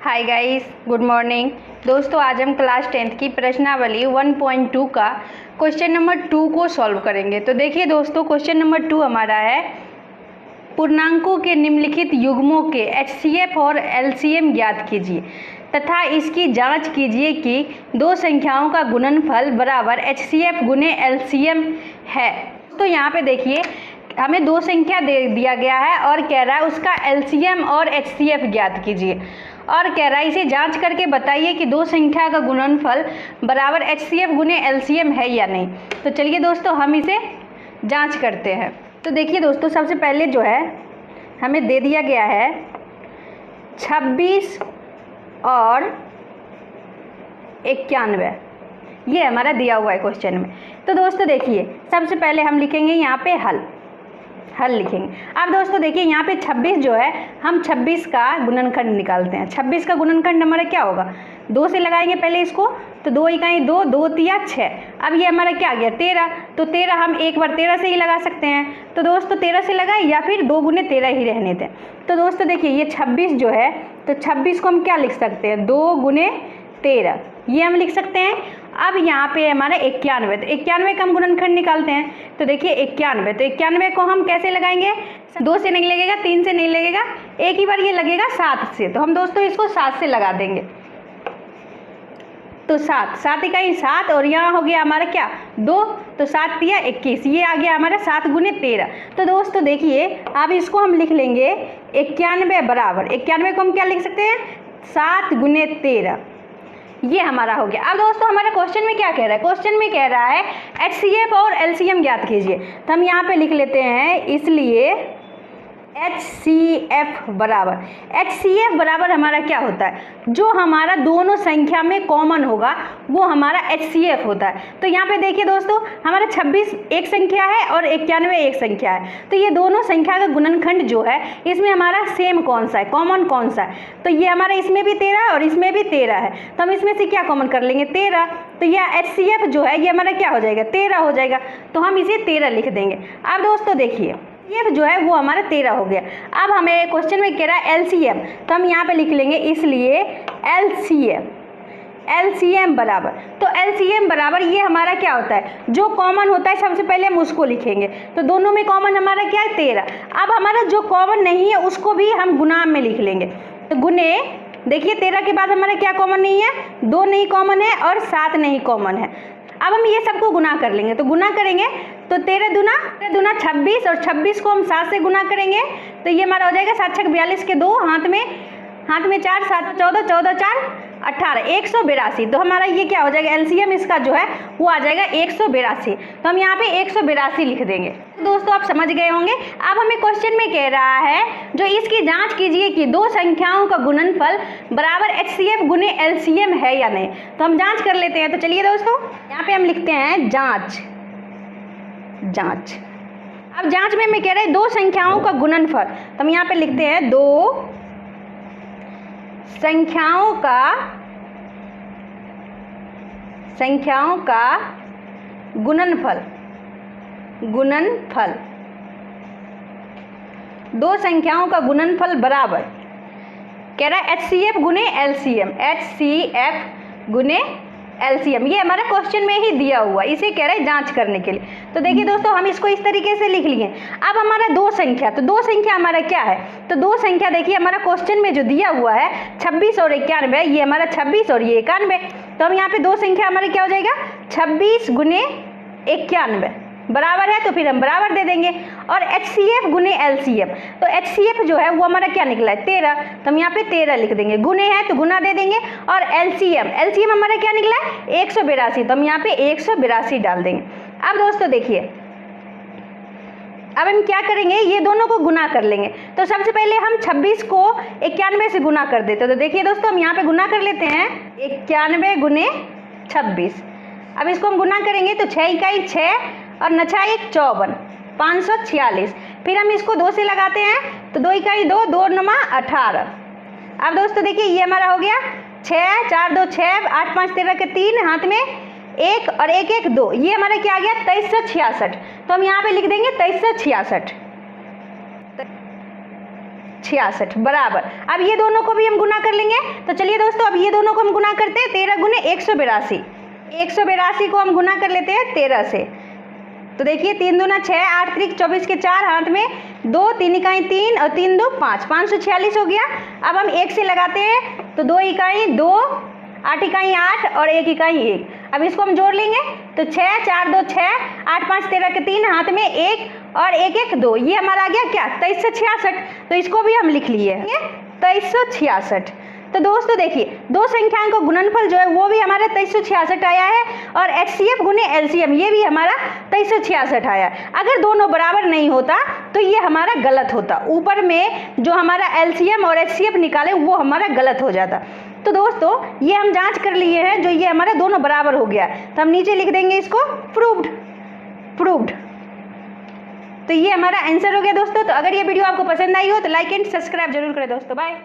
Hi guys, good morning. दोस्तों, आज हम क्लास 10th की प्रश्नावली 1.2 का क्वेश्चन नंबर 2 को सॉल्व करेंगे। तो देखिए दोस्तों, क्वेश्चन नंबर 2 हमारा है, पूर्णांकों के निम्नलिखित युग्मों के HCF और LCM ज्ञात कीजिए तथा इसकी जांच कीजिए कि दो संख्याओं का गुणनफल बराबर HCF गुने LCM है। तो यहाँ पे देखिए, हमें दो संख्या दे दिया गया है और कह रहा है उसका LCM और HCF ज्ञात कीजिए, और कह रहा है इसे जांच करके बताइए कि दो संख्या का गुणनफल बराबर HCF गुने LCM है या नहीं। तो चलिए दोस्तों, हम इसे जांच करते हैं। तो देखिए दोस्तों, सबसे पहले जो है हमें दे दिया गया है 26 और 91, ये हमारा दिया हुआ है क्वेश्चन में। तो दोस्तों देखिए, सबसे पहले हम लिखेंगे यहाँ पे हल लिखेंगे। अब दोस्तों देखिए, यहाँ पे 26 जो है, हम 26 का गुणनखंड निकालते हैं। 26 का गुणनखंड हमारा क्या होगा, 2 से लगाएंगे पहले इसको, तो 2 इकाई 2, 2 तिया 6। अब ये हमारा क्या आ गया 13, तो 13 हम एक बार 13 से ही लगा सकते हैं। तो दोस्तों 13 से लगाए या फिर 2 गुने 13 ही रहने दें। तो दोस्तों देखिए, ये 26 जो है, तो 26 को हम क्या लिख सकते हैं, 2 गुने 13, ये हम लिख सकते हैं। अब यहाँ पे हमारा 91, तो 91 का हम गुणनखंड निकालते हैं। तो देखिए 91, तो 91 को हम कैसे लगाएंगे, 2 से नहीं लगेगा, 3 से नहीं लगेगा, एक ही बार ये लगेगा 7 से। तो हम दोस्तों इसको 7 से लगा देंगे। तो 7 इकाई 7, और यहाँ हो गया हमारा क्या 2, तो 7 तिया 21, ये आ गया हमारा 7 गुने 13। तो दोस्तों देखिए, अब इसको हम लिख लेंगे 91 बराबर, 91 को हम क्या लिख सकते हैं, 7 गुने 13, ये हमारा हो गया। अब दोस्तों हमारे क्वेश्चन में क्या कह रहा है, क्वेश्चन में कह रहा है HCF और LCM ज्ञात कीजिए। तो हम यहाँ पे लिख लेते हैं, इसलिए HCF बराबर हमारा क्या होता है, जो हमारा दोनों संख्या में कॉमन होगा वो हमारा HCF होता है। तो यहाँ पे देखिए दोस्तों, हमारा 26 एक संख्या है और 91 एक संख्या है। तो ये दोनों संख्या का गुणनखंड जो है, इसमें हमारा सेम कौन सा है, कॉमन कौन सा है, तो ये हमारा इसमें भी 13 है और इसमें भी 13 है। तो हम इसमें से क्या कॉमन कर लेंगे, 13। तो यह HCF जो है, ये हमारा क्या हो जाएगा, 13 हो जाएगा। तो हम इसे 13 लिख देंगे। अब दोस्तों देखिए, ये जो है वो हमारा 13 हो गया। अब हमें क्वेश्चन में कह रहा है LCM, तो हम यहाँ पे लिख लेंगे, इसलिए LCM बराबर, तो LCM बराबर ये हमारा क्या होता है, जो कॉमन होता है सबसे पहले हम उसको लिखेंगे। तो दोनों में कॉमन हमारा क्या है, 13। अब हमारा जो कॉमन नहीं है उसको भी हम गुना में लिख लेंगे। तो गुने, देखिए 13 के बाद हमारा क्या कॉमन नहीं है, 2 नहीं कॉमन है और 7 नहीं कॉमन है। अब हम ये सबको गुना कर लेंगे। तो गुना करेंगे तो 13 दूना 26, और 26 को हम 7 से गुना करेंगे, तो ये हमारा हो जाएगा 7 छक 42 के 2, हाथ में 4, 7 14, 14 4 18, 182। तो हमारा ये क्या हो जाएगा, LCM इसका जो है वो आ जाएगा 182। तो हम यहाँ पे 182 लिख देंगे। दोस्तों आप समझ गए होंगे। अब हमें क्वेश्चन में कह रहा है, जो इसकी जांच कीजिए कि दो संख्याओं का गुणनफल बराबर HCF गुने LCM है या नहीं। तो हम जांच कर लेते हैं। तो चलिए दोस्तों, यहाँ पे हम लिखते हैं जांच। अब जांच में हमें कह रहे हैं दो संख्याओं का गुणनफल, तो हम यहाँ पे लिखते हैं दो संख्याओं का गुणनफल, दो संख्याओं का गुणनफल बराबर, कह रहा है HCF गुने LCM, HCF गुने LCM, ये हमारा क्वेश्चन में ही दिया हुआ, इसे कह रहा है जांच करने के लिए। तो देखिए दोस्तों, हम इसको इस तरीके से लिख लिए। अब हमारा दो संख्या, तो दो संख्या हमारा क्या है, तो दो संख्या देखिए हमारा क्वेश्चन में जो दिया हुआ है 26 और 91, ये हमारा 26 और ये 91। तो हम यहाँ पे दो संख्या हमारे क्या हो जाएगा, 26 गुने 91 बराबर है, तो फिर हम बराबर दे देंगे। और HCF गुने LCM, तो HCF जो है वो हमारा क्या निकला है, 13, तो हम यहाँ पे 13 लिख देंगे। गुने है तो गुना दे देंगे। और LCM हमारा क्या निकला है, 182, तो हम यहाँ पे 182 डाल देंगे। अब दोस्तों देखिए, अब हम क्या करेंगे, ये दोनों को गुना कर लेंगे। तो सबसे पहले हम 26 को 91 से गुना कर देते। तो देखिए दोस्तों, हम यहाँ पे गुना कर लेते हैं, 91 गुने 26। अब इसको हम गुना करेंगे तो 6 इकाई 6 और 9 1 54, 546। फिर हम इसको 2 से लगाते हैं, तो 2 इकाई 2, 2 9 18। अब दोस्तों देखिए, ये हमारा हो गया 6 4 2 6, 8 5 13 के 3, हाथ में 1 और 1 1 2, ये हमारा क्या आ गया 2366। तो हम यहाँ पे लिख देंगे 2366। 66 बराबर। अब ये दोनों को भी हम गुना कर लेंगे तो चलिए दोस्तों, अब ये दोनों को हम गुना करते हैं। 13 गुने 182, 182 को हम गुना कर लेते हैं 13 से। तो देखिए 3 दूना 6, 8 त्रिक 24 के 4, हाथ में 2, 3 इकाई 3 और 3 2 5, 546 हो गया। अब हम 1 से लगाते हैं तो 2 इकाई 2, 8 इकाई 8 और 1 इकाई 1। अब इसको हम जोड़ लेंगे तो 6 4 2 6, 8 5 13 के 3, हाथ में 1 और 1 1 2, ये हमारा आ गया क्या 2366। तो इसको भी हम लिख लिए 2366। तो दोस्तों देखिए, दो संख्याओं का गुणनफल जो है वो भी हमारा 2366 आया है, और HCF गुने LCM ये भी हमारा 2366 आया है। अगर दोनों बराबर नहीं होता तो ये हमारा गलत होता, ऊपर में जो हमारा LCM और HCF निकाले वो हमारा गलत हो जाता। तो दोस्तों ये हम जांच कर लिए हैं, जो ये हमारा दोनों बराबर हो गया, तो हम नीचे लिख देंगे इसको प्रूव्ड। तो ये हमारा आंसर हो गया दोस्तों। तो अगर ये वीडियो आपको पसंद आई हो तो लाइक एंड सब्सक्राइब जरूर करें दोस्तों। बाय।